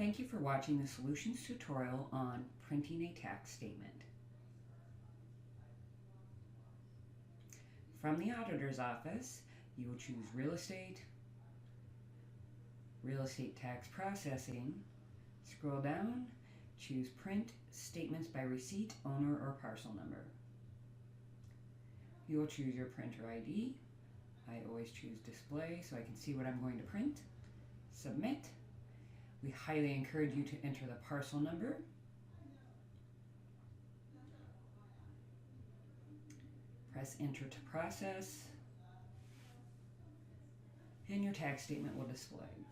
Thank you for watching the Solutions tutorial on printing a tax statement. From the Auditor's Office, you will choose Real Estate Tax Processing, scroll down, choose Print Statements by Receipt, Owner, or Parcel Number. You will choose your printer ID. I always choose Display so I can see what I'm going to print. Submit. We highly encourage you to enter the parcel number. Press Enter to process, and your tax statement will display.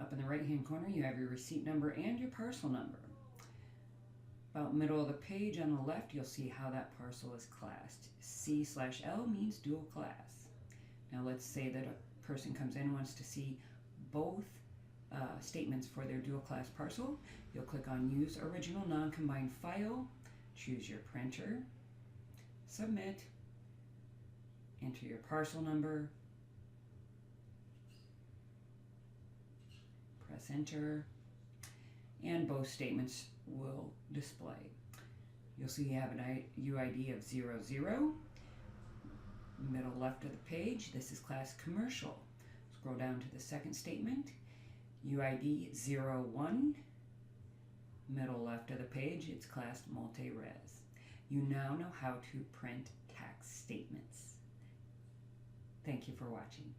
Up in the right-hand corner, you have your receipt number and your parcel number. About middle of the page on the left, you'll see how that parcel is classed. C/L means dual class. Now let's say that a person comes in and wants to see both statements for their dual class parcel. You'll click on Use Original Non-Combined File, choose your printer, submit, enter your parcel number, press enter, and both statements will display. You'll see you have an UID of 00. Middle left of the page, this is class commercial. Scroll down to the second statement, UID 01. Middle left of the page, it's classed multi-res. You now know how to print tax statements. Thank you for watching.